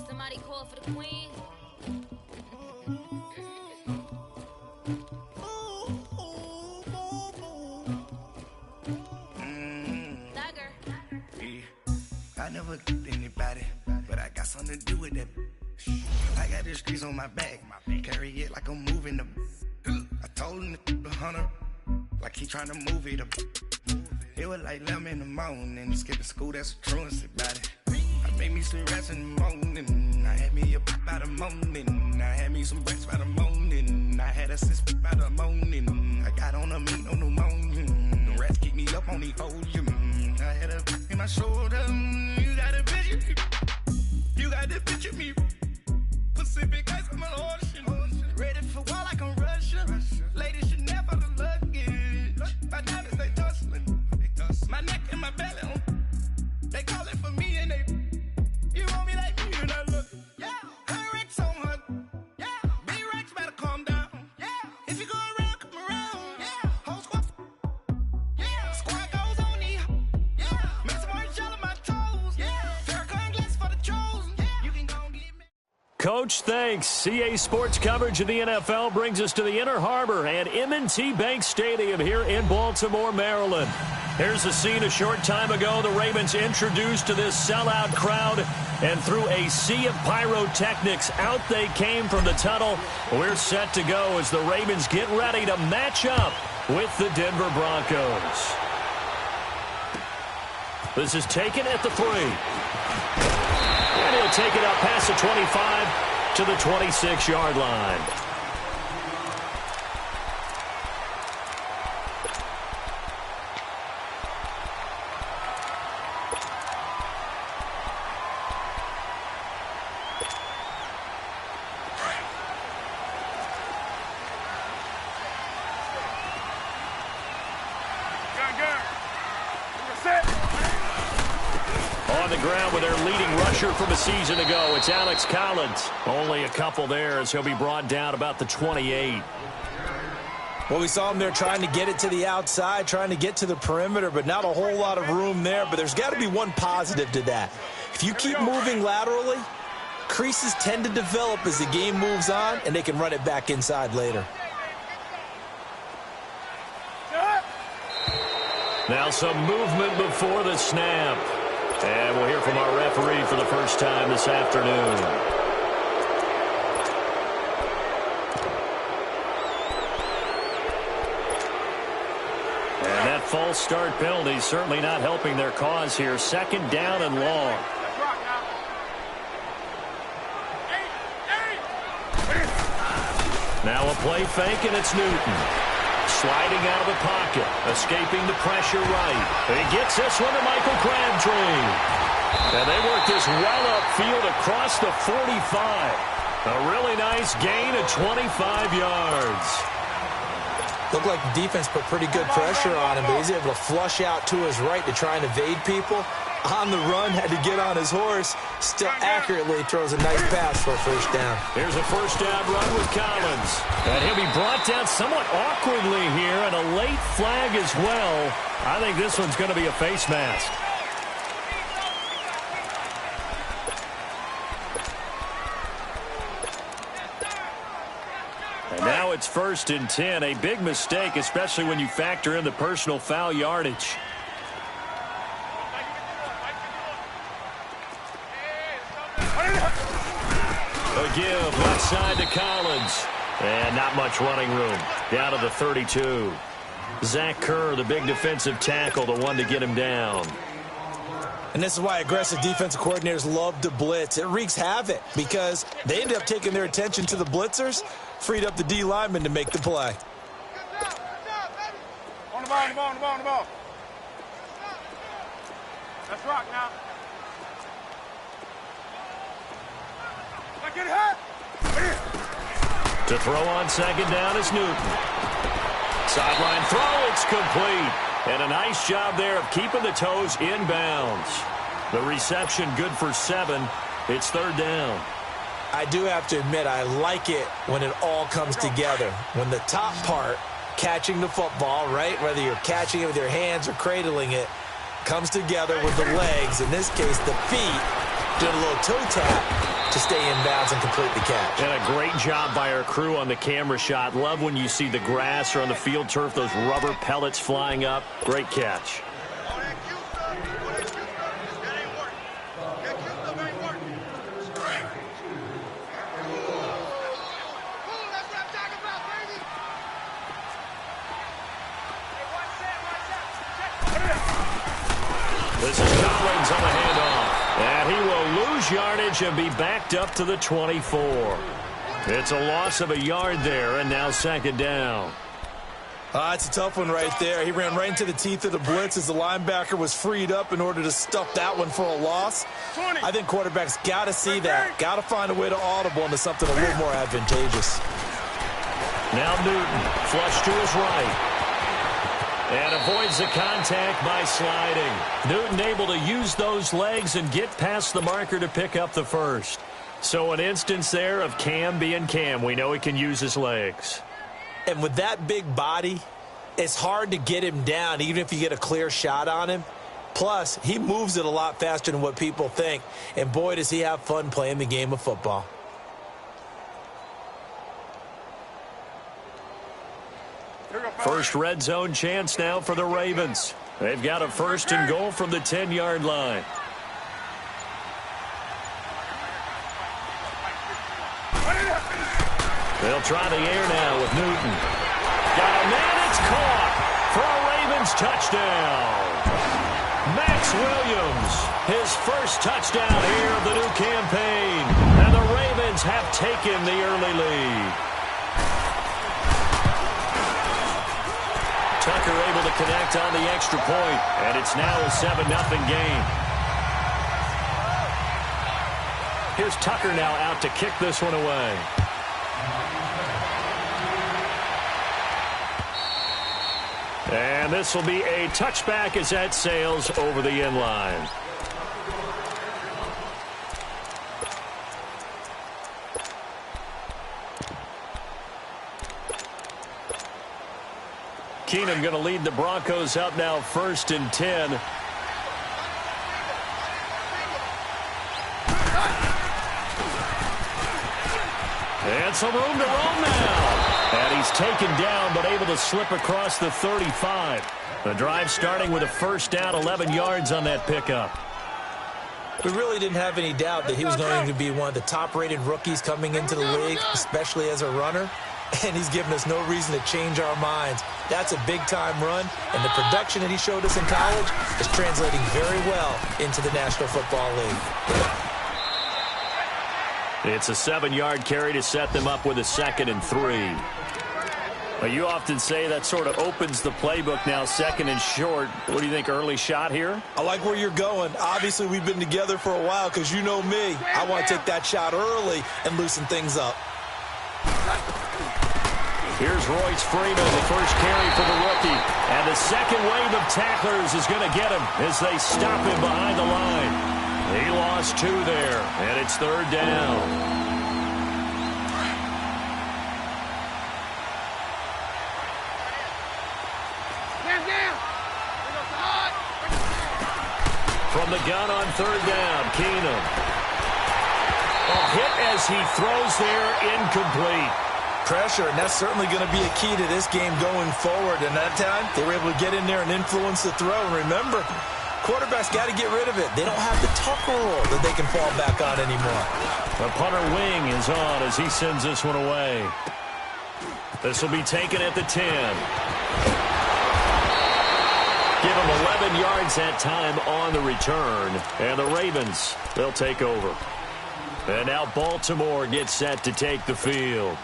Somebody call for the queen. I never killed anybody, but I got something to do with that. I got the streets on my back, carry it like I'm moving them. I told him the hunter, like he trying to move it up. It was like 11 in the morning, skipping school, that's a truancy about it. I made me some rats in the morning, I had me a pop by the morning. I had me some rats by the morning, I had a sis by the morning. I got on a meat on the morning, the rats keep me up on the volume. I had a in my shoulder, you got a picture, you got the picture me. Pacific ice, I'm an ocean, ready for war like I'm Russian. Ladies should never the luggage, my diamonds they tussling, my neck and my belly, they calling for me and they, you want me like me and I look, yeah, her Rex on her, yeah, big Rex better calm down, yeah, if you go around, come around, yeah, whole squad, yeah, squad goes on the, yeah, make some orange gel on my toes, yeah, Farrakhan glass for the chosen, yeah, you can go and get me. Coach, thanks. CA Sports coverage of the NFL brings us to the Inner Harbor and M&T Bank Stadium here in Baltimore, Maryland. Here's the scene a short time ago. The Ravens introduced to this sellout crowd, and through a sea of pyrotechnics, out they came from the tunnel. We're set to go as the Ravens get ready to match up with the Denver Broncos. This is taken at the 3. And he'll take it up past the 25 to the 26-yard line. On the ground with their leading rusher from a season ago, it's Alex Collins. Only a couple there as he'll be brought down about the 28. Well, we saw him there trying to get it to the outside, trying to get to the perimeter, but not a whole lot of room there. But there's got to be one positive to that. If you keep moving laterally, creases tend to develop as the game moves on, and they can run it back inside later. Now some movement before the snap. And we'll hear from our referee for the first time this afternoon. And that false start penalty certainly not helping their cause here. Second down and long. Now a play fake, and it's Newton. Sliding out of the pocket, escaping the pressure right. He gets this one to Michael Crabtree. And they work this well upfield across the 45. A really nice gain of 25 yards. Looked like the defense put pretty good pressure on him, but he's able to flush out to his right to try and evade people. On the run, had to get on his horse. Still accurately throws a nice pass for a first down. Here's a first down run with Collins. And he'll be brought down somewhat awkwardly here, and a late flag as well. I think this one's going to be a face mask. And now it's 1st and 10. A big mistake, especially when you factor in the personal foul yardage. A give left side to Collins. And not much running room. Down to the 32. Zach Kerr, the big defensive tackle, the one to get him down. And this is why aggressive defensive coordinators love to blitz. It wreaks havoc because they ended up taking their attention to the blitzers, freed up the D lineman to make the play. On the ball, on the ball, on the ball, on the ball. Let's rock now. Get hurt. To throw on second down is Newton. Sideline throw, it's complete. And a nice job there of keeping the toes inbounds. The reception good for 7. It's 3rd down. I do have to admit, I like it when it all comes together. When the top part, catching the football, right, whether you're catching it with your hands or cradling it, comes together with the legs, in this case the feet, doing a little toe tap to stay in bounds and complete the catch. And a great job by our crew on the camera shot. Love when you see the grass or on the field turf, those rubber pellets flying up. Great catch. This is Collins on the handoff. And he will lose yardage and be backed up to the 24. It's a loss of a yard there, and now second down. It's a tough one right there. He ran right into the teeth of the blitz as the linebacker was freed up in order to stuff that one for a loss. I think quarterbacks got to see that. Got to find a way to audible into something a little more advantageous. Now Newton, flush to his right. And avoids the contact by sliding. Newton able to use those legs and get past the marker to pick up the first. So an instance there of Cam being Cam. We know he can use his legs. And with that big body, it's hard to get him down, even if you get a clear shot on him. Plus, he moves it a lot faster than what people think. And boy, does he have fun playing the game of football. First red zone chance now for the Ravens. They've got a first and goal from the 10-yard line. They'll try the air now with Newton. Got a man, it's caught for a Ravens touchdown. Max Williams, his first touchdown here of the new campaign. And the Ravens have taken the early lead. Tucker able to connect on the extra point, and it's now a 7-0 game. Here's Tucker now out to kick this one away. And this will be a touchback as that sails over the end line. Keenum going to lead the Broncos up now 1st and 10. And some room to roam now. And he's taken down but able to slip across the 35. The drive starting with a first down, 11 yards on that pickup. We really didn't have any doubt that he was going to be one of the top-rated rookies coming into the league, especially as a runner. And he's given us no reason to change our minds. That's a big-time run, and the production that he showed us in college is translating very well into the National Football League. It's a 7-yard carry to set them up with a 2nd and 3. Well, you often say that sort of opens the playbook now, 2nd and short. What do you think, early shot here? I like where you're going. Obviously, we've been together for a while because you know me. I want to take that shot early and loosen things up. Here's Royce Freeman, the first carry for the rookie. And the second wave of tacklers is going to get him as they stop him behind the line. He lost 2 there, and it's 3rd down. From the gun on 3rd down, Keenum. A hit as he throws there, incomplete. Pressure, and that's certainly going to be a key to this game going forward. And that time, they were able to get in there and influence the throw. And remember, quarterbacks got to get rid of it. They don't have the Tucker rule that they can fall back on anymore. The punter wing is on as he sends this one away. This will be taken at the 10. Give him 11 yards that time on the return. And the Ravens, they'll take over. And now Baltimore gets set to take the field.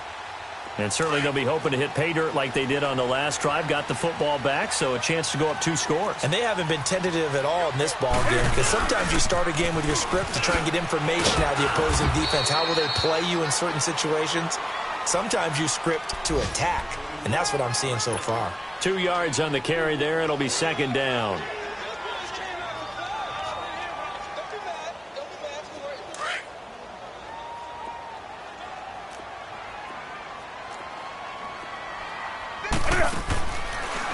And certainly they'll be hoping to hit pay dirt like they did on the last drive. Got the football back, so a chance to go up 2 scores. And they haven't been tentative at all in this ball game, because sometimes you start a game with your script to try and get information out of the opposing defense. How will they play you in certain situations? Sometimes you script to attack, and that's what I'm seeing so far. 2 yards on the carry there. It'll be 2nd down.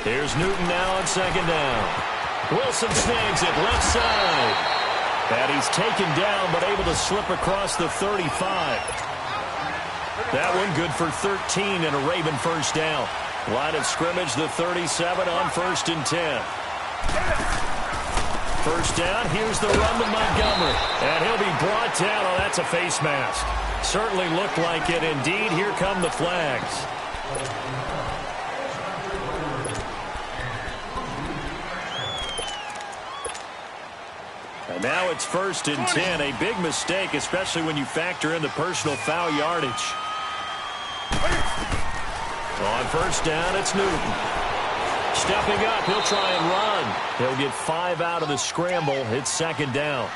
Here's Newton now on 2nd down. Wilson snags it left side. And he's taken down but able to slip across the 35. That one good for 13 and a Raven first down. Line of scrimmage, the 37 on 1st and 10. First down, here's the run to Montgomery. And he'll be brought down. Oh, that's a face mask. Certainly looked like it. Indeed, here come the flags. And now it's 1st and 10. A big mistake, especially when you factor in the personal foul yardage. On 1st down, it's Newton. Stepping up, he'll try and run. He'll get 5 out of the scramble. It's 2nd down.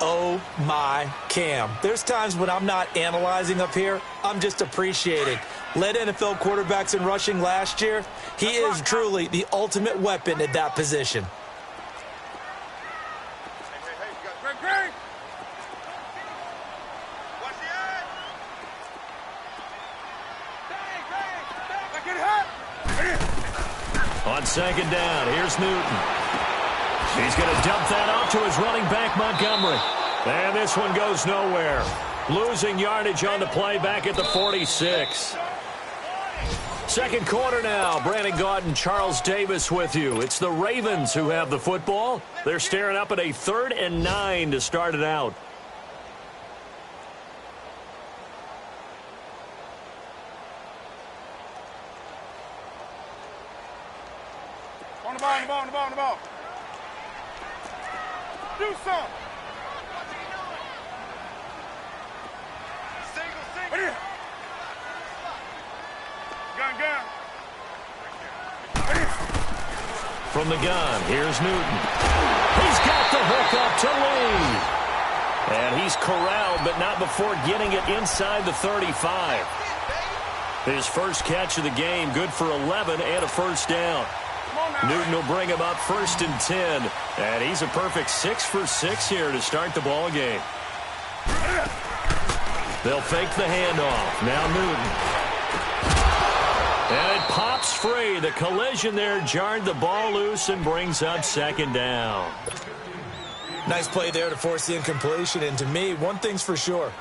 Oh, my Cam. There's times when I'm not analyzing up here. I'm just appreciating. Led NFL quarterbacks in rushing last year. He is truly the ultimate weapon at that position. On 2nd down, here's Newton. He's going to dump that off to his running back, Montgomery. And this one goes nowhere. Losing yardage on the play back at the 46. Second quarter now. Brandon Gaudin, Charles Davis with you. It's the Ravens who have the football. They're staring up at a 3rd and 9 to start it out. On the ball. Do something. Single. Gun. From the gun, here's Newton. He's got the hook up to Lee. And he's corralled, but not before getting it inside the 35. His first catch of the game, good for 11 and a first down. Newton will bring him up 1st and 10. And he's a perfect 6 for 6 here to start the ball game. They'll fake the handoff. Now Newton. And it pops free. The collision there jarred the ball loose and brings up 2nd down. Nice play there to force the incompletion. And to me, one thing's for sure.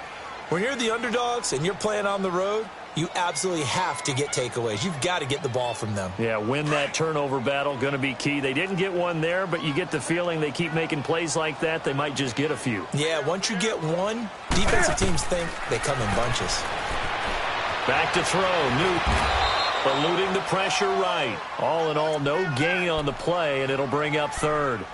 When you're the underdogs and you're playing on the road, you absolutely have to get takeaways. You've got to get the ball from them. Yeah, win that turnover battle, going to be key. They didn't get one there, but you get the feeling they keep making plays like that, they might just get a few. Yeah, once you get one, defensive teams think they come in bunches. Back to throw, Newton. Eluding the pressure right. All in all, no gain on the play, and it'll bring up 3rd.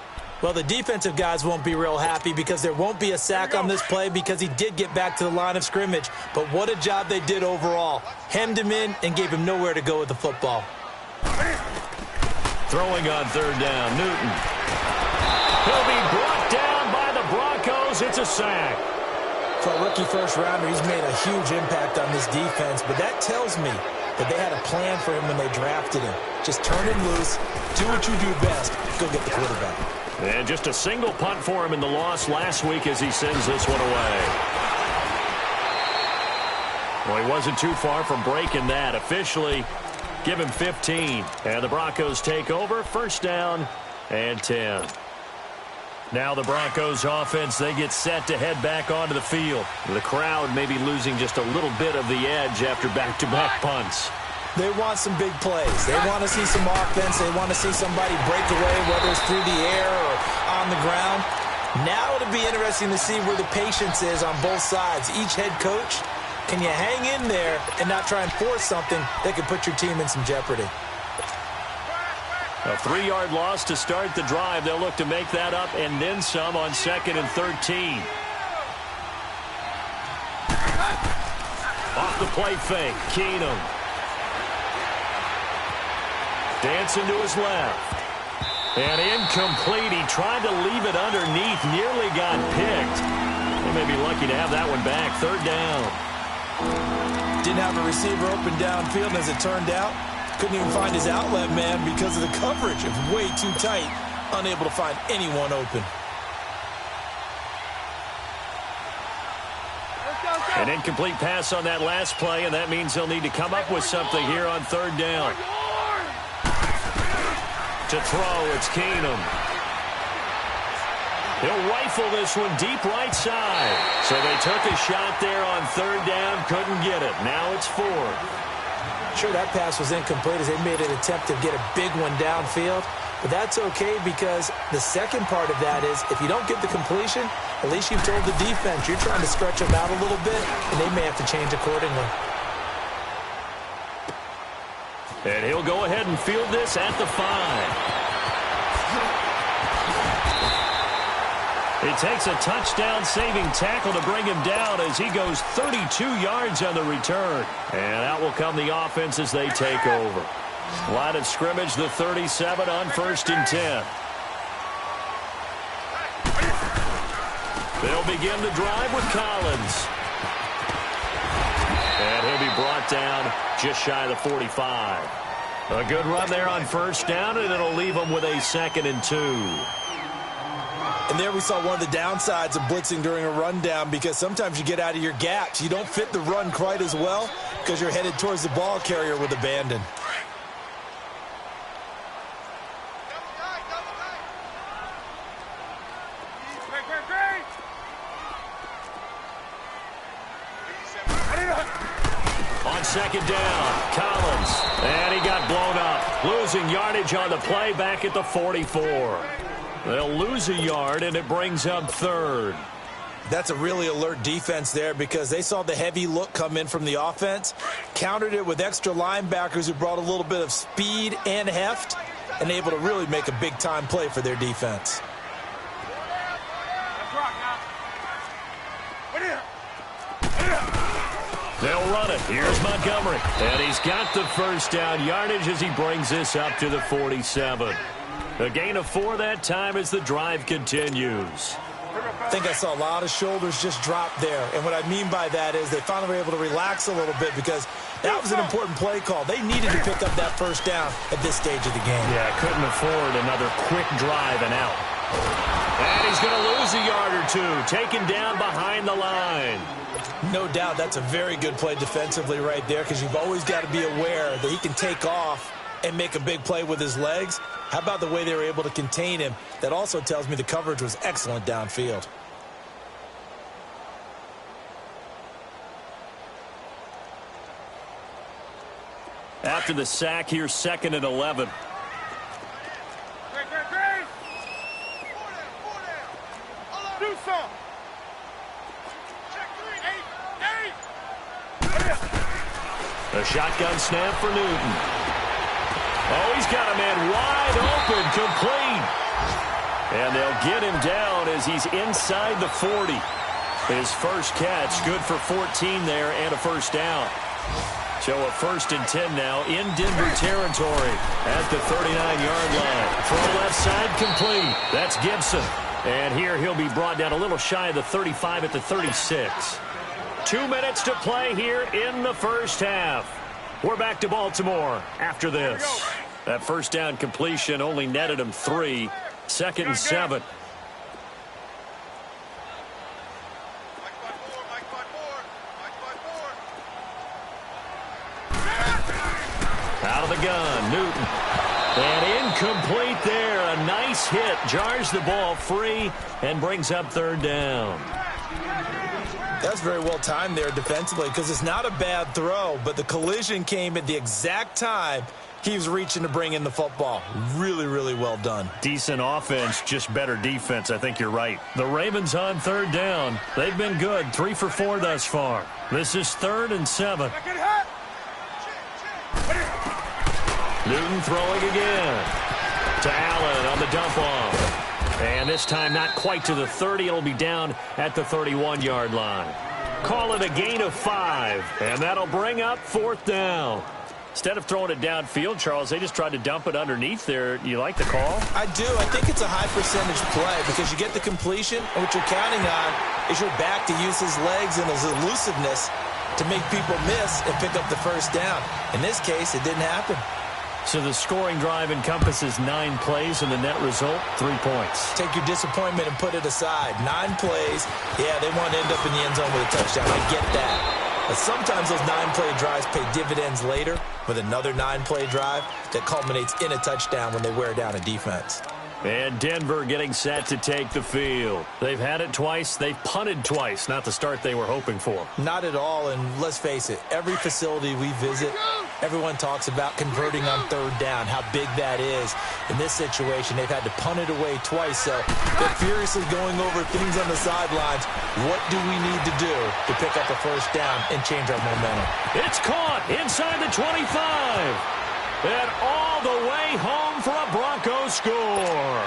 Well, the defensive guys won't be real happy because there won't be a sack on this play because he did get back to the line of scrimmage. But what a job they did overall. Hemmed him in and gave him nowhere to go with the football. Throwing on 3rd down, Newton. He'll be brought down by the Broncos. It's a sack. For a rookie first-rounder, he's made a huge impact on this defense. But that tells me that they had a plan for him when they drafted him. Just turn him loose, do what you do best, go get the quarterback. And just a single punt for him in the loss last week as he sends this one away. Well, he wasn't too far from breaking that. Officially, give him 15. And the Broncos take over. 1st down and 10. Now the Broncos offense, they get set to head back onto the field. The crowd may be losing just a little bit of the edge after back-to-back punts. They want some big plays. They want to see some offense. They want to see somebody break away, whether it's through the air or on the ground. Now it'll be interesting to see where the patience is on both sides. Each head coach, can you hang in there and not try and force something that could put your team in some jeopardy? A 3-yard loss to start the drive. They'll look to make that up and then some on 2nd and 13. Off the play fake, Keenum. Dancing to his left. And incomplete. He tried to leave it underneath. Nearly got picked. They may be lucky to have that one back. 3rd down. Didn't have a receiver open downfield, and as it turned out, couldn't even find his outlet man because of the coverage. It was way too tight. Unable to find anyone open. An incomplete pass on that last play, and that means they'll need to come up with something here on 3rd down. To throw, it's Keenum. He'll rifle this one deep right side. So they took a shot there on third down, couldn't get it. Now it's fourth. Sure, that pass was incomplete as they made an attempt to get a big one downfield. But that's okay because the second part of that is if you don't get the completion, at least you've told the defense you're trying to stretch them out a little bit, and they may have to change accordingly. And he'll go ahead and field this at the 5. It takes a touchdown-saving tackle to bring him down as he goes 32 yards on the return. And out will come the offense as they take over. Line of scrimmage, the 37 on 1st and 10. They'll begin the drive with Collins. And he'll be brought down just shy of the 45. A good run there on 1st down, and it'll leave them with a 2nd and 2. And there we saw one of the downsides of blitzing during a rundown because sometimes you get out of your gaps. You don't fit the run quite as well because you're headed towards the ball carrier with abandon. On 2nd down, Collins. And he got blown up. Losing yardage on the play back at the 44. They'll lose a yard, and it brings up 3rd. That's a really alert defense there because they saw the heavy look come in from the offense, countered it with extra linebackers who brought a little bit of speed and heft, and able to really make a big-time play for their defense. They'll run it. Here's Montgomery. And he's got the 1st down yardage as he brings this up to the 47. A gain of 4 that time as the drive continues. I think I saw a lot of shoulders just drop there. And what I mean by that is they finally were able to relax a little bit because that was an important play call. They needed to pick up that 1st down at this stage of the game. Yeah, couldn't afford another quick drive and out. And he's going to lose a yard or 2, taken down behind the line. No doubt that's a very good play defensively right there because you've always got to be aware that he can take off and make a big play with his legs. How about the way they were able to contain him? That also tells me the coverage was excellent downfield. After the sack, here's 2nd and 11. Do some. A shotgun snap for Newton. Oh, he's got a man wide open, complete. And they'll get him down as he's inside the 40. His first catch, good for 14 there and a 1st down. So a 1st and 10 now in Denver territory at the 39-yard line. Throw left side, complete. That's Gibson. And here he'll be brought down a little shy of the 35 at the 36. 2 minutes to play here in the 1st half. We're back to Baltimore after this. That 1st down completion only netted him 3. 2nd and 7. Out of the gun, Newton. And incomplete there. A nice hit. Jars the ball free and brings up 3rd down. That's very well timed there defensively because it's not a bad throw, but the collision came at the exact time he was reaching to bring in the football. Really, really well done. Decent offense, just better defense. I think you're right. The Ravens on 3rd down. They've been good. 3 for 4 thus far. This is 3rd and 7. Newton throwing again. To Allen on the dump off. And this time not quite to the 30. It'll be down at the 31-yard line. Call it a gain of 5. And that'll bring up 4th down. Instead of throwing it downfield, Charles, they just tried to dump it underneath there. You like the call? I do. I think it's a high percentage play because you get the completion, and what you're counting on is your back to use his legs and his elusiveness to make people miss and pick up the 1st down. In this case, it didn't happen. So the scoring drive encompasses 9 plays, and the net result, 3 points. Take your disappointment and put it aside. 9 plays. Yeah, they want to end up in the end zone with a touchdown. I get that. But sometimes those 9-play drives pay dividends later with another 9-play drive that culminates in a touchdown when they wear down a defense. And Denver getting set to take the field. They've had it twice. They've punted twice. Not the start they were hoping for. Not at all, and let's face it, every facility we visit, everyone talks about converting on third down, how big that is. In this situation, they've had to punt it away twice, so they're furiously going over things on the sidelines. What do we need to do to pick up a first down and change our momentum? It's caught inside the 25. And all the way home for a Broncos score.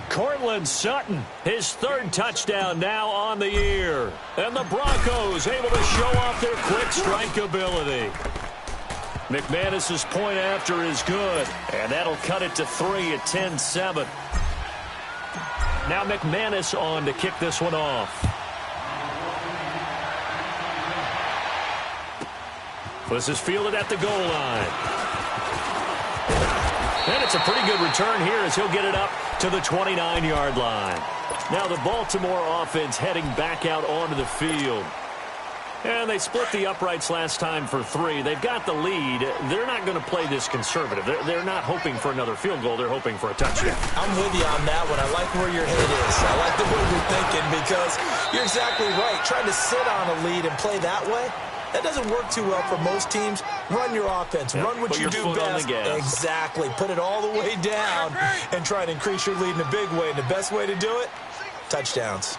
Cortland Sutton, his third touchdown now on the year. And the Broncos able to show off their quick strike ability. McManus's point after is good. And that'll cut it to 3 at 10-7. Now McManus on to kick this one off. This is fielded at the goal line. And it's a pretty good return here as he'll get it up to the 29-yard line. Now the Baltimore offense heading back out onto the field. And they split the uprights last time for 3. They've got the lead. They're not going to play this conservative. They're not hoping for another field goal. They're hoping for a touchdown. I'm with you on that one. I like where your head is. I like the way you're thinking because you're exactly right. Trying to sit on a lead and play that way, that doesn't work too well for most teams. Run your offense. Run what you do best. Exactly. Put it all the way down and try to increase your lead in a big way. And the best way to do it, touchdowns.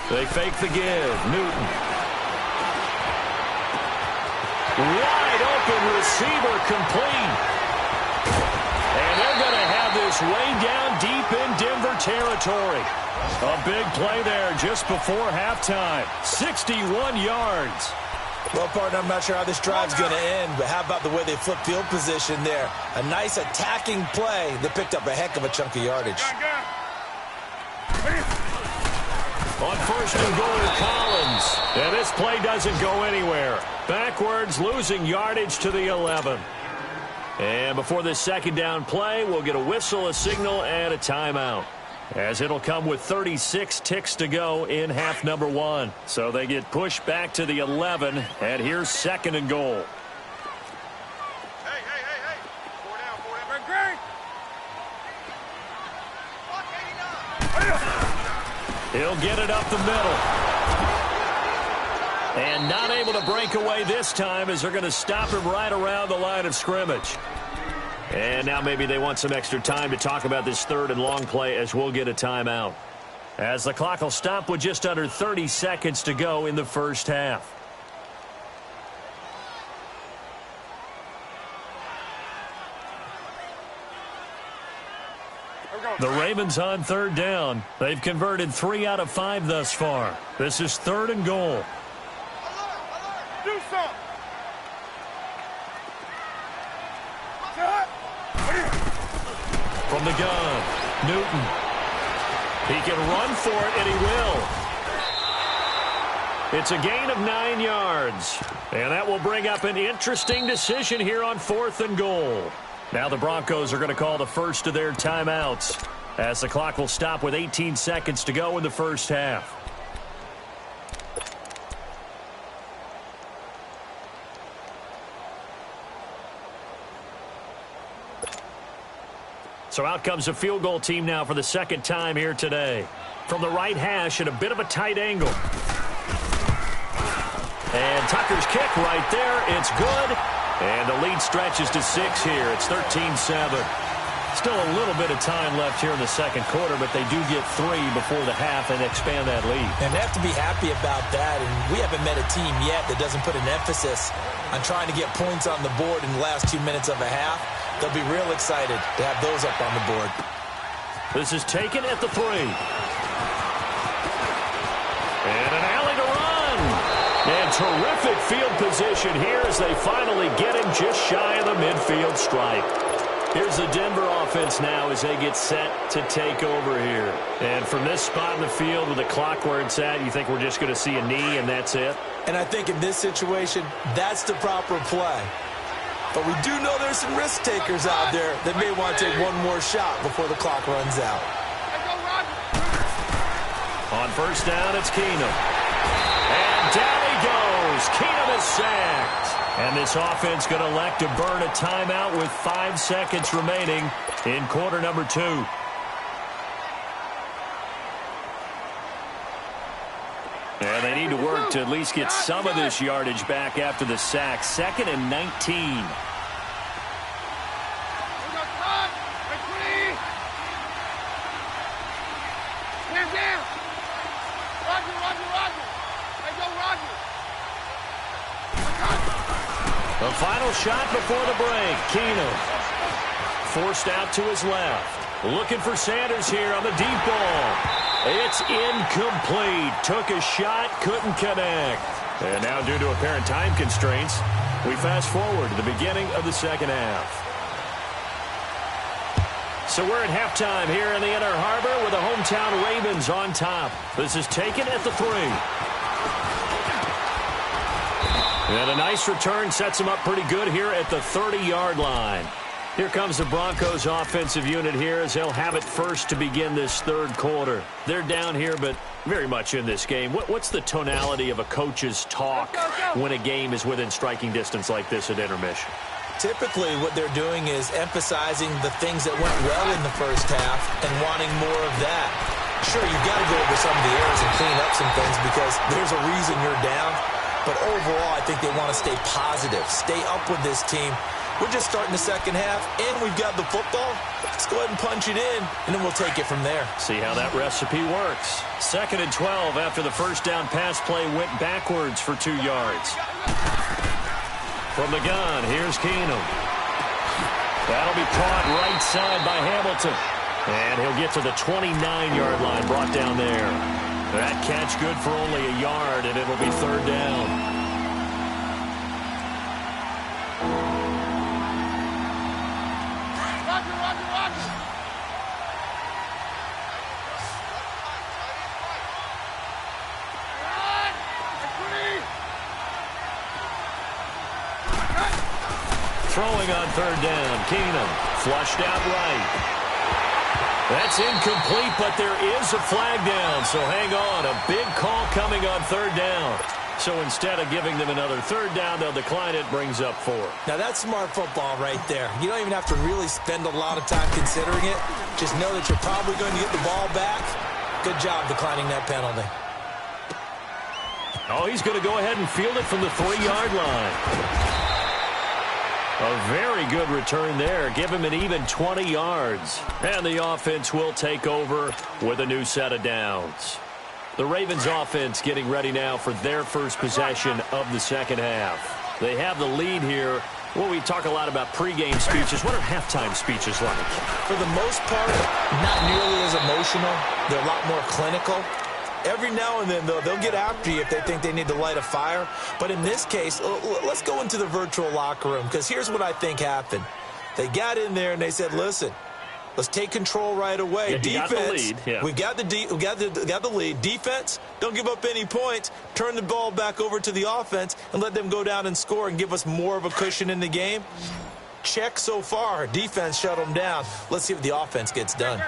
They fake the give. Newton. Wide open receiver complete. And they're going to have this way down deep in Denver territory. A big play there just before halftime. 61 yards. Well, partner, I'm not sure how this drive's going to end, but how about the way they flip field position there? A nice attacking play that picked up a heck of a chunk of yardage. On first and goal, Collins. And this play doesn't go anywhere. Backwards, losing yardage to the 11. And before this second down play, we'll get a whistle, a signal, and a timeout. As it'll come with 36 ticks to go in half number 1. So they get pushed back to the 11, and here's second and goal. Hey. 4 down. Great. He'll get it up the middle. And not able to break away this time as they're going to stop him right around the line of scrimmage. And now maybe they want some extra time to talk about this third and long play as we'll get a timeout. As the clock will stop with just under 30 seconds to go in the first half. The Ravens on third down. They've converted 3 out of 5 thus far. This is third and goal. Do something. From the gun, Newton. He can run for it, and he will. It's a gain of 9 yards. And that will bring up an interesting decision here on fourth and goal. Now the Broncos are going to call the first of their timeouts as the clock will stop with 18 seconds to go in the first half. So out comes a field goal team now for the second time here today. From the right hash at a bit of a tight angle. And Tucker's kick right there. It's good. And the lead stretches to 6 here. It's 13-7. Still a little bit of time left here in the second quarter, but they do get 3 before the half and expand that lead. And they have to be happy about that. And we haven't met a team yet that doesn't put an emphasis on trying to get points on the board in the last 2 minutes of a half. They'll be real excited to have those up on the board. This is taken at the 3. And an alley to run. And terrific field position here as they finally get him just shy of the midfield stripe. Here's the Denver offense now as they get set to take over here. And from this spot in the field with the clock where it's at, you think we're just going to see a knee and that's it? And I think in this situation, that's the proper play. But we do know there's some risk takers out there that may want to take one more shot before the clock runs out. On first down, it's Keenum. And down he goes. Keenum is sacked. And this offense going to elect to burn a timeout with 5 seconds remaining in quarter number 2. And they need to work to at least get some of this yardage back after the sack. 2nd and 19. The final shot before the break. Keenum forced out to his left. Looking for Sanders here on the deep ball. It's incomplete. Took a shot, couldn't connect. And now due to apparent time constraints, we fast forward to the beginning of the second half. So we're at halftime here in the Inner Harbor with the hometown Ravens on top. This is taken at the 3. And a nice return sets him up pretty good here at the 30-yard line. Here comes the Broncos offensive unit here as they'll have it first to begin this third quarter. They're down here, but very much in this game. What's the tonality of a coach's talk when a game is within striking distance like this at intermission? Typically, what they're doing is emphasizing the things that went well in the first half and wanting more of that. Sure, you've got to go over some of the errors and clean up some things because there's a reason you're down. But overall, I think they want to stay positive, stay up with this team. We're just starting the second half, and we've got the football. Let's go ahead and punch it in, and then we'll take it from there. See how that recipe works. 2nd and 12 after the first down pass play went backwards for 2 yards. From the gun, here's Keenum. That'll be caught right side by Hamilton. And he'll get to the 29-yard line, brought down there. That catch good for only a yard, and it'll be 3rd down. Throwing on 3rd down, Keenum flushed out right. That's incomplete, but there is a flag down, so hang on. A big call coming on 3rd down. So instead of giving them another 3rd down, they'll decline it, brings up 4. Now, that's smart football right there. You don't even have to really spend a lot of time considering it. Just know that you're probably going to get the ball back. Good job declining that penalty. Oh, he's going to go ahead and field it from the 3-yard line. A very good return there. Give him an even 20 yards. And the offense will take over with a new set of downs. The Ravens offense getting ready now for their first possession of the second half. They have the lead here. Well, we talk a lot about pregame speeches. What are halftime speeches like? For the most part, not nearly as emotional. They're a lot more clinical. Every now and then, though, they'll get after you if they think they need to light a fire. But in this case, let's go into the virtual locker room, because here's what I think happened. They got in there and they said, listen, let's take control right away. Yeah, defense, we got the lead. Defense, don't give up any points. Turn the ball back over to the offense and let them go down and score and give us more of a cushion in the game. Check so far. Defense shut them down. Let's see if the offense gets done.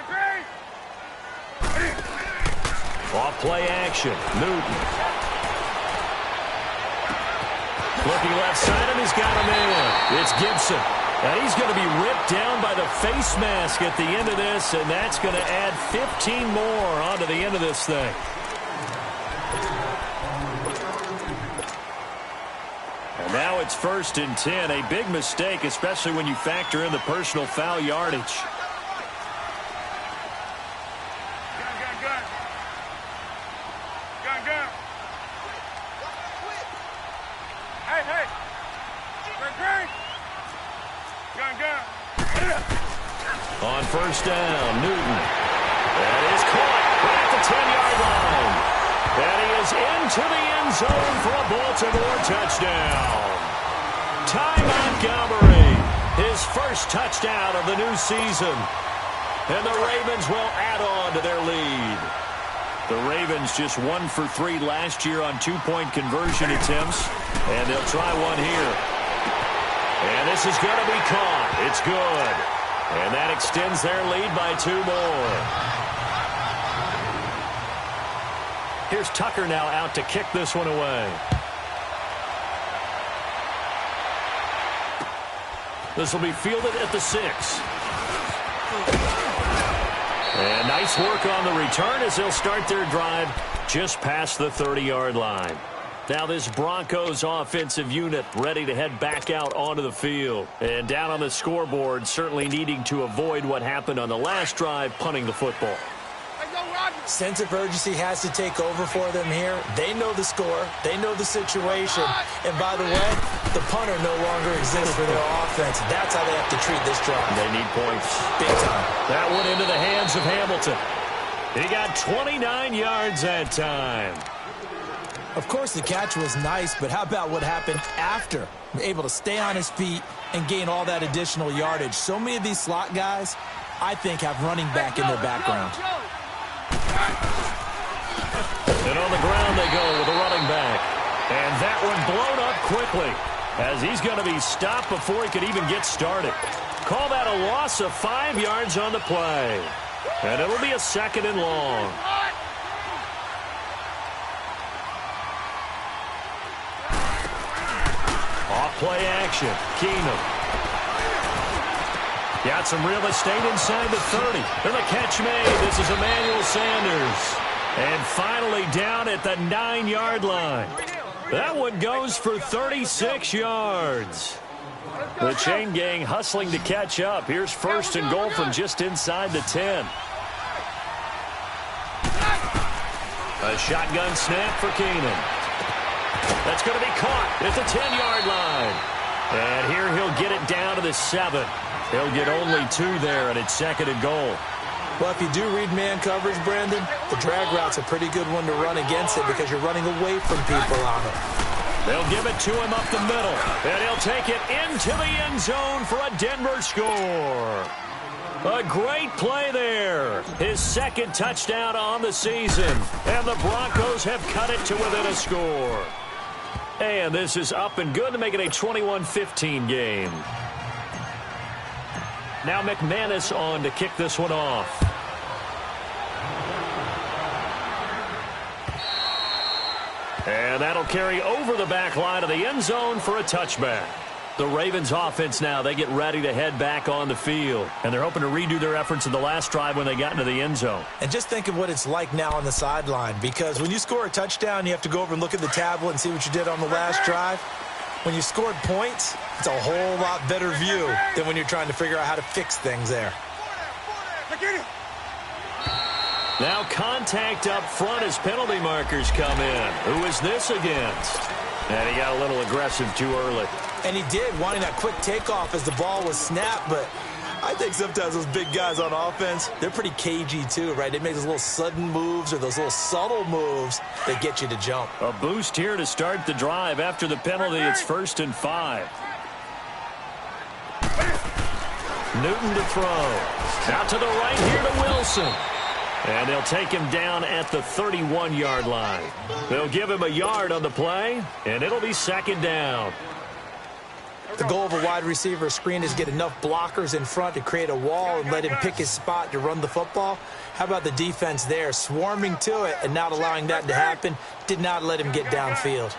Off play action. Newton. Looking left side, and he's got him in. It's Gibson. And he's going to be ripped down by the face mask at the end of this, and that's going to add 15 more onto the end of this thing. And now it's 1st and 10. A big mistake, especially when you factor in the personal foul yardage. On 1st down, Newton. That is caught right at the 10-yard line. And he is into the end zone for a Baltimore touchdown. Ty Montgomery, his first touchdown of the new season. And the Ravens will add on to their lead. The Ravens just 1 for 3 last year on 2-point conversion attempts. And they'll try one here. And this is going to be caught. It's good. And that extends their lead by 2 more. Here's Tucker now out to kick this one away. This will be fielded at the 6. And nice work on the return as they'll start their drive just past the 30-yard line. Now this Broncos offensive unit ready to head back out onto the field. And down on the scoreboard, certainly needing to avoid what happened on the last drive, punting the football. Sense of urgency has to take over for them here. They know the score. They know the situation. And by the way, the punter no longer exists for their offense. That's how they have to treat this drive. They need points. Big time. That went into the hands of Hamilton. He got 29 yards that time. Of course, the catch was nice, but how about what happened after? Able to stay on his feet and gain all that additional yardage. So many of these slot guys, I think, have running back in their background. And on the ground they go with the running back. And that one blown up quickly as he's going to be stopped before he could even get started. Call that a loss of 5 yards on the play. And it'll be a 2nd and long. Off-play action. Keenum. Got some real estate inside the 30. And the catch made. This is Emmanuel Sanders. And finally down at the 9-yard line. That one goes for 36 yards. The chain gang hustling to catch up. Here's 1st and goal from just inside the 10. A shotgun snap for Keenum. That's going to be caught at the 10-yard line. And here he'll get it down to the 7. He'll get only 2 there, and it's 2nd and goal. Well, if you do read man coverage, Brandon, the drag route's a pretty good one to run against it because you're running away from people on it. They'll give it to him up the middle, and he'll take it into the end zone for a Denver score. A great play there. His 2nd touchdown on the season, and the Broncos have cut it to within a score. And this is up and good to make it a 21-15 game. Now McManus on to kick this one off. And that'll carry over the back line of the end zone for a touchback. The Ravens offense now, they get ready to head back on the field. And they're hoping to redo their efforts in the last drive when they got into the end zone. And just think of what it's like now on the sideline. Because when you score a touchdown, you have to go over and look at the tablet and see what you did on the last drive. When you scored points, it's a whole lot better view than when you're trying to figure out how to fix things there. Now contact up front as penalty markers come in. Who is this against? And he got a little aggressive too early. And he did, wanting that quick takeoff as the ball was snapped. But I think sometimes those big guys on offense, they're pretty cagey too, right? They make those little sudden moves or those little subtle moves that get you to jump. A boost here to start the drive. After the penalty, it's 1st and 5. Newton to throw. Out to the right here to Wilson. And they'll take him down at the 31-yard line. They'll give him a yard on the play, and it'll be 2nd down. The goal of a wide receiver screen is get enough blockers in front to create a wall and let him pick his spot to run the football. How about the defense there, swarming to it and not allowing that to happen? Did not let him get downfield.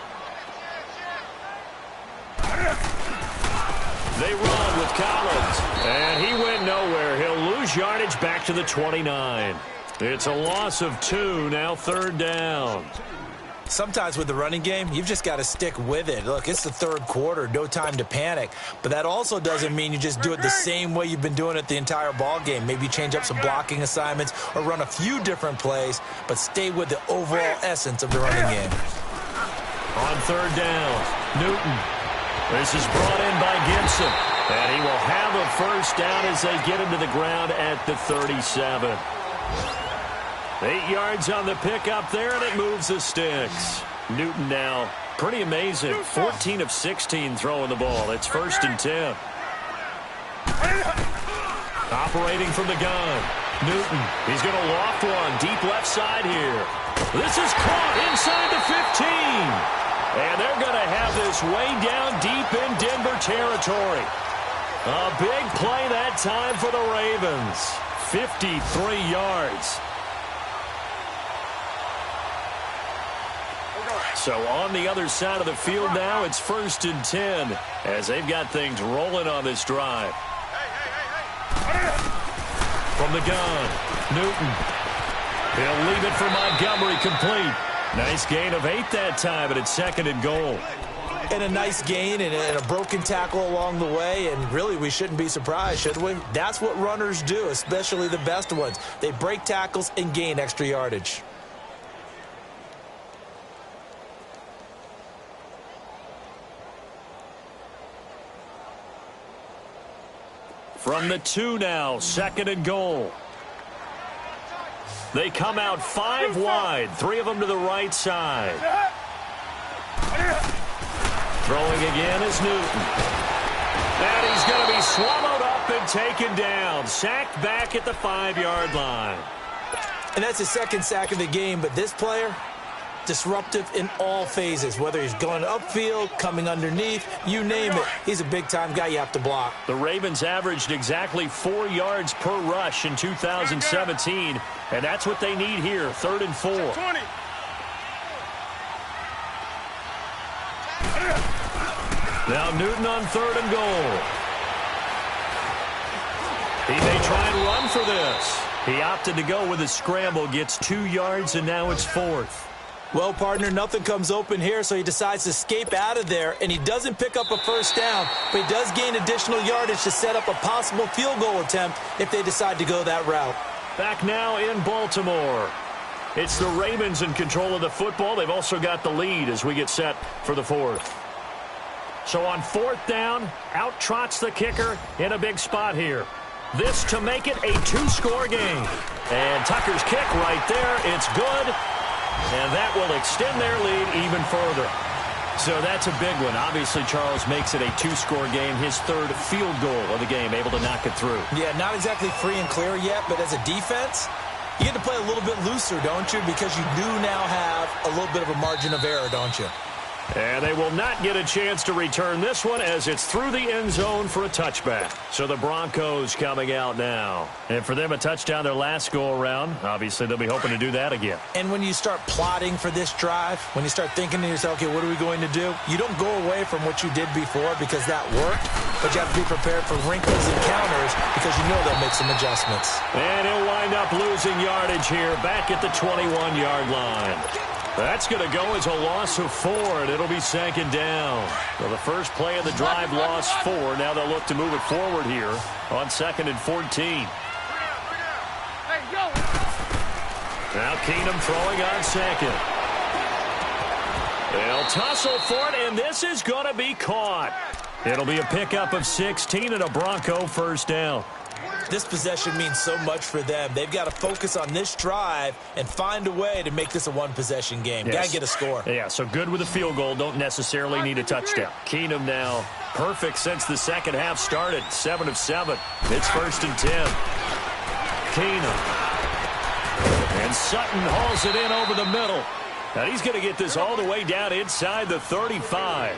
They run with Collins, and he went nowhere. He'll lose yardage back to the 29. It's a loss of 2, now 3rd down. Sometimes with the running game, you've just got to stick with it. Look, it's the 3rd quarter, no time to panic. But that also doesn't mean you just do it the same way you've been doing it the entire ball game. Maybe change up some blocking assignments or run a few different plays, but stay with the overall essence of the running game. On 3rd down, Newton. This is brought in by Gibson. And he will have a 1st down as they get him to the ground at the 37. 8 yards on the pickup there, and it moves the sticks. Newton now, pretty amazing. 14 of 16 throwing the ball. It's 1st and 10. Operating from the gun. Newton, he's going to loft one deep left side here. This is caught inside the 15. And they're going to have this way down deep in Denver territory. A big play that time for the Ravens. 53 yards. So on the other side of the field now, it's 1st and 10 as they've got things rolling on this drive. From the gun, Newton. He'll leave it for Montgomery, complete. Nice gain of 8 that time, and it's 2nd and goal. And a nice gain and a broken tackle along the way, and really we shouldn't be surprised, should we? That's what runners do, especially the best ones. They break tackles and gain extra yardage. From the 2 now, 2nd and goal. They come out 5 wide, 3 of them to the right side. Throwing again is Newton. And he's going to be swallowed up and taken down. Sacked back at the 5-yard line. And that's his 2nd sack of the game, but this player, disruptive in all phases, whether he's going upfield, coming underneath, you name it. He's a big-time guy you have to block. The Ravens averaged exactly 4 yards per rush in 2017, and that's what they need here, 3rd and 4. Now Newton on 3rd and goal. He may try and run for this. He opted to go with a scramble, gets 2 yards, and now it's 4th. Well, partner, nothing comes open here, so he decides to escape out of there, and he doesn't pick up a 1st down, but he does gain additional yardage to set up a possible field goal attempt if they decide to go that route. Back now in Baltimore. It's the Ravens in control of the football. They've also got the lead as we get set for the 4th. So on 4th down, out trots the kicker in a big spot here. This to make it a 2-score game. And Tucker's kick right there. It's good. And that will extend their lead even further. So that's a big one. Obviously, Charles makes it a 2-score game. His 3rd field goal of the game, able to knock it through. Yeah, not exactly free and clear yet, but as a defense, you get to play a little bit looser, don't you? Because you do now have a little bit of a margin of error, don't you? And they will not get a chance to return this one as it's through the end zone for a touchback. So the Broncos coming out now. And for them, a touchdown their last go-around. Obviously, they'll be hoping to do that again. And when you start plotting for this drive, when you start thinking to yourself, okay, what are we going to do? You don't go away from what you did before because that worked, but you have to be prepared for wrinkles and counters because you know they'll make some adjustments. And he'll wind up losing yardage here back at the 21-yard line. That's going to go as a loss of 4, and it'll be 2nd down. Well, the first play of the drive lost 4. Now they'll look to move it forward here on 2nd and 14. Now Keenum throwing on 2nd. They'll tussle for it, and this is going to be caught. It'll be a pickup of 16 and a Bronco 1st down. This possession means so much for them. They've got to focus on this drive and find a way to make this a one-possession game. Yes. Got to get a score. Yeah, so good with a field goal. Don't necessarily need a touchdown. Keenum now perfect since the second half started. 7 of 7. It's 1st and 10. Keenum. And Sutton hauls it in over the middle. And he's going to get this all the way down inside the 35.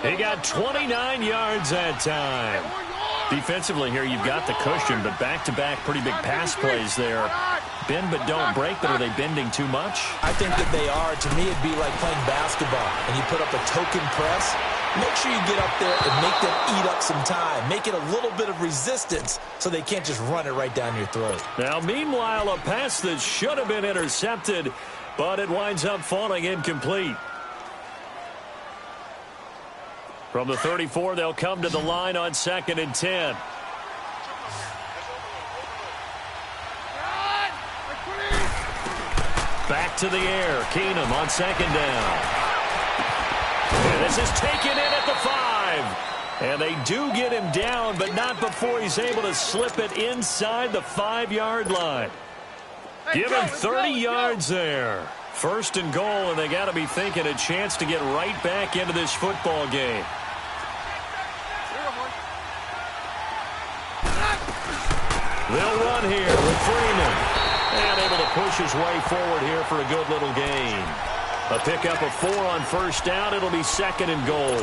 He got 29 yards that time. Defensively here, you've got the cushion, but back-to-back pretty big pass plays there. Bend but don't break, but are they bending too much? I think that they are. To me, it'd be like playing basketball, and you put up a token press. Make sure you get up there and make them eat up some time. Make it a little bit of resistance so they can't just run it right down your throat. Now, meanwhile, a pass that should have been intercepted, but it winds up falling incomplete. From the 34, they'll come to the line on 2nd and 10. Back to the air. Keenum on 2nd down. And this is taken in at the 5. And they do get him down, but not before he's able to slip it inside the 5-yard line. Give him 30 yards there. 1st and goal, and they got to be thinking a chance to get right back into this football game. They'll run here with Freeman. And able to push his way forward here for a good little gain. A pickup of 4 on 1st down. It'll be 2nd and goal.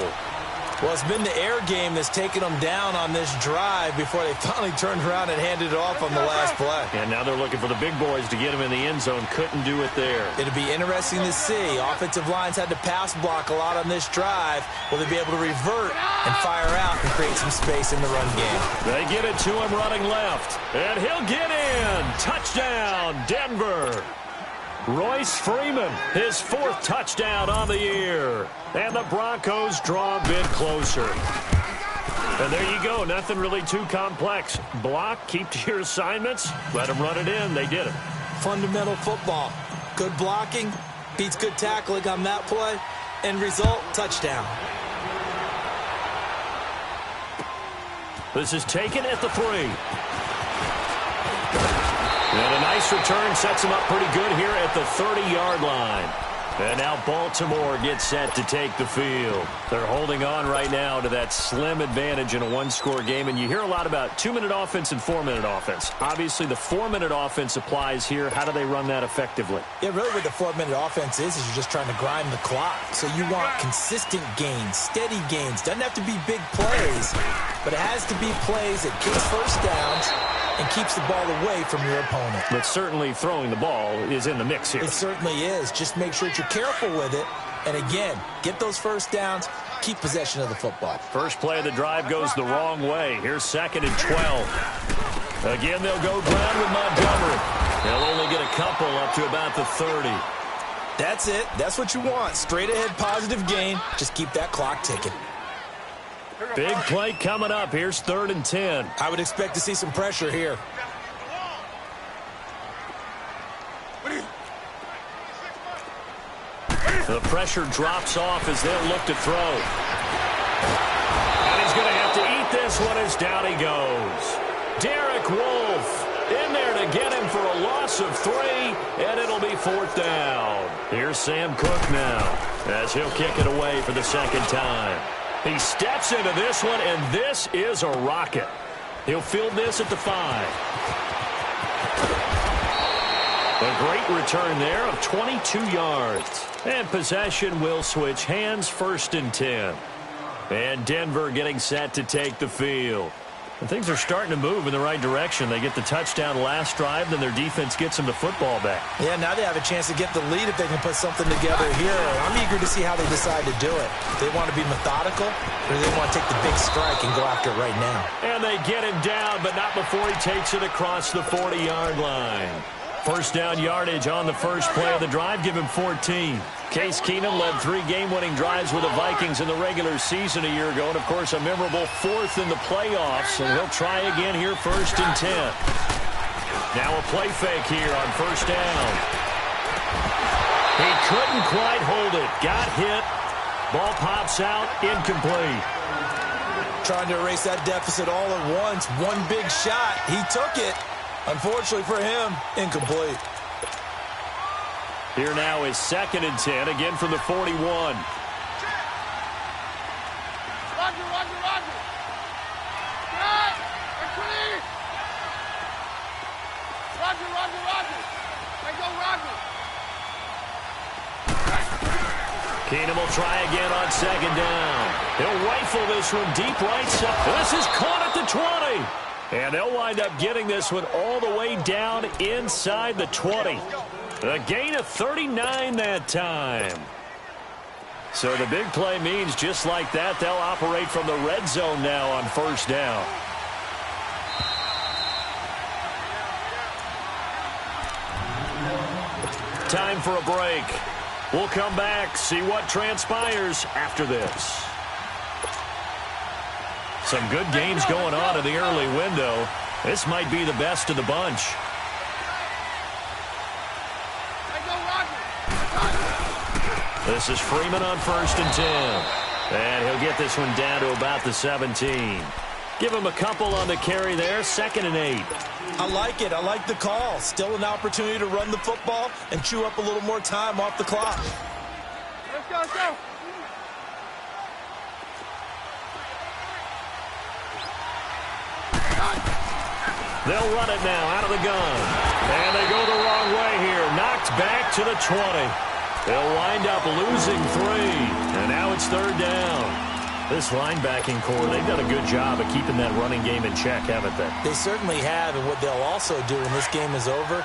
Well, it's been the air game that's taken them down on this drive before they finally turned around and handed it off on the last play. And now they're looking for the big boys to get him in the end zone. Couldn't do it there. It'll be interesting to see. Offensive lines had to pass block a lot on this drive. Will they be able to revert and fire out and create some space in the run game? They get it to him running left. And he'll get in. Touchdown, Denver. Royce Freeman, his 4th touchdown on the year. And the Broncos draw a bit closer. And there you go. Nothing really too complex. Block, keep to your assignments, let them run it in. They did it. Fundamental football. Good blocking beats good tackling on that play. End result, touchdown. This is taken at the 3. And a nice return sets him up pretty good here at the 30-yard line. And now Baltimore gets set to take the field. They're holding on right now to that slim advantage in a one-score game. And you hear a lot about 2-minute offense and 4-minute offense. Obviously, the 4-minute offense applies here. How do they run that effectively? Yeah, really what the 4-minute offense is you're just trying to grind the clock. So you want consistent gains, steady gains. Doesn't have to be big plays, but it has to be plays that gets first downs and keeps the ball away from your opponent. But certainly throwing the ball is in the mix here. It certainly is. Just make sure that you're careful with it. And again, get those first downs, keep possession of the football. First play of the drive goes the wrong way. Here's 2nd and 12. Again, they'll go ground with Montgomery. They'll only get a couple up to about the 30. That's it. That's what you want. Straight ahead positive gain. Just keep that clock ticking. Big play coming up. Here's 3rd and 10. I would expect to see some pressure here. The pressure drops off as they'll look to throw. And he's going to have to eat this one as down he goes. Derek Wolfe in there to get him for a loss of 3, and it'll be 4th down. Here's Sam Cook now as he'll kick it away for the 2nd time. He steps into this one, and this is a rocket. He'll field this at the 5. A great return there of 22 yards. And possession will switch hands, 1st and 10. And Denver getting set to take the field. And things are starting to move in the right direction. They get the touchdown last drive, then their defense gets them the football back. Yeah, now they have a chance to get the lead if they can put something together here. I'm eager to see how they decide to do it. They want to be methodical, or do they want to take the big strike and go after it right now? And they get him down, but not before he takes it across the 40-yard line. First down yardage on the first play of the drive. Give him 14. Case Keenum led 3 game-winning drives with the Vikings in the regular season a year ago. And, of course, a memorable 4th in the playoffs. And he'll try again here, 1st and 10. Now a play fake here on 1st down. He couldn't quite hold it. Got hit. Ball pops out. Incomplete. Trying to erase that deficit all at once. One big shot. He took it. Unfortunately for him, incomplete. Here now is 2nd and 10, again from the 41. Roger. Right. Clear. Roger. There go Roger. Keenum will try again on 2nd down. He'll rifle this one deep right side. This is caught at the 20. And they'll wind up getting this one all the way down inside the 20. A gain of 39 that time. So the big play means just like that, they'll operate from the red zone now on 1st down. Time for a break. We'll come back, see what transpires after this. Some good games going on in the early window. This might be the best of the bunch. This is Freeman on 1st and 10. And he'll get this one down to about the 17. Give him a couple on the carry there. 2nd and 8. I like it. I like the call. Still an opportunity to run the football and chew up a little more time off the clock. Let's go. They'll run it now out of the gun. And they go the wrong way here. Knocked back to the 20. They'll wind up losing 3. And now it's 3rd down. This linebacking core, they've done a good job of keeping that running game in check, haven't they? They certainly have, and what they'll also do when this game is over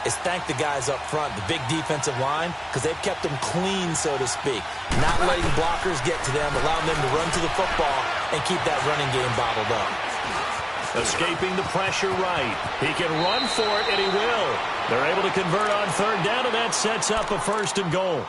is thank the guys up front, the big defensive line, because they've kept them clean, so to speak. Not letting blockers get to them, allowing them to run to the football and keep that running game bottled up. Escaping the pressure right. He can run for it, and he will. They're able to convert on third down, and that sets up a 1st and goal.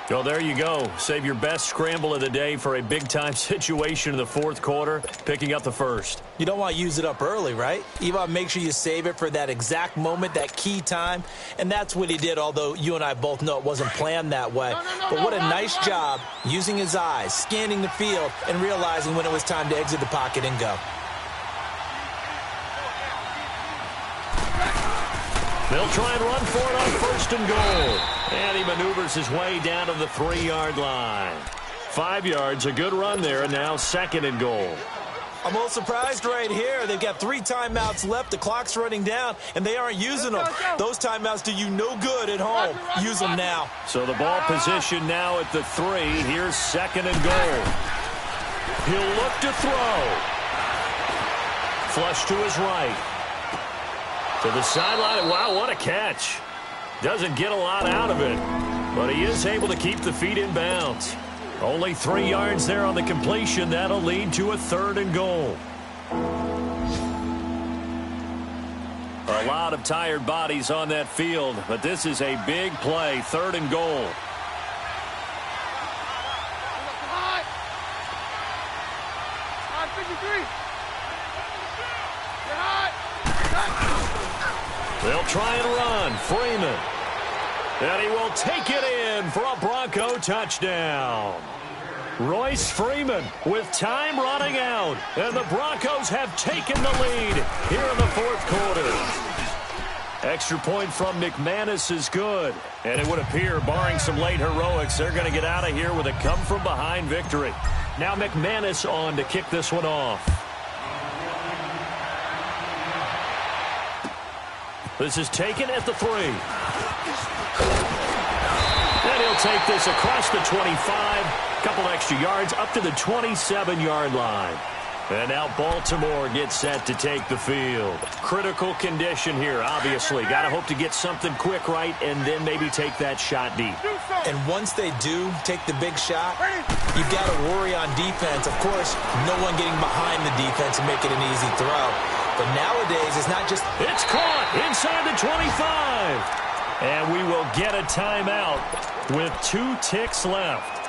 Well, there you go. Save your best scramble of the day for a big-time situation in the 4th quarter, picking up the 1st. You don't want to use it up early, right? You want to make sure you save it for that exact moment, that key time, and that's what he did, although you and I both know it wasn't planned that way. But what a nice job using his eyes, scanning the field, and realizing when it was time to exit the pocket and go. They'll try and run for it on 1st and goal. And he maneuvers his way down to the 3-yard line. 5 yards, a good run there, and now 2nd and goal. I'm a little surprised right here. They've got 3 timeouts left. The clock's running down, and they aren't using them. Those timeouts do you no good at home. Use them now. So the ball position now at the 3. Here's 2nd and goal. He'll look to throw. Flush to his right. To the sideline. Wow, what a catch. Doesn't get a lot out of it, but he is able to keep the feet in bounds. Only 3 yards there on the completion. That'll lead to a 3rd and goal. A lot of tired bodies on that field, but this is a big play. 3rd and goal. They'll try and run. Freeman. And he will take it in for a Bronco touchdown. Royce Freeman with time running out. And the Broncos have taken the lead here in the 4th quarter. Extra point from McManus is good. And it would appear, barring some late heroics, they're going to get out of here with a come-from-behind victory. Now McManus on to kick this one off. This is taken at the 3. And he'll take this across the 25. Couple extra yards up to the 27-yard line. And now Baltimore gets set to take the field. Critical condition here, obviously. Got to hope to get something quick right and then maybe take that shot deep. And once they do take the big shot, you've got to worry on defense. Of course, no one getting behind the defense and make it an easy throw. But nowadays, it's not just... It's caught inside the 25. And we will get a timeout with 2 ticks left.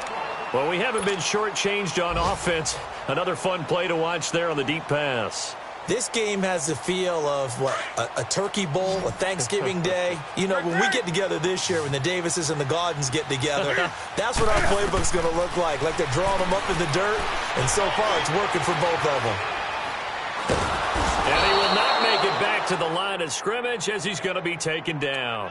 Well, we haven't been shortchanged on offense. Another fun play to watch there on the deep pass. This game has the feel of, what, a turkey bowl, a Thanksgiving day. You know, when we get together this year, when the Davises and the Gaudens get together, that's what our playbook's going to look like. Like they're drawing them up in the dirt, and so far it's working for both of them. And he will not make it back to the line of scrimmage as he's going to be taken down.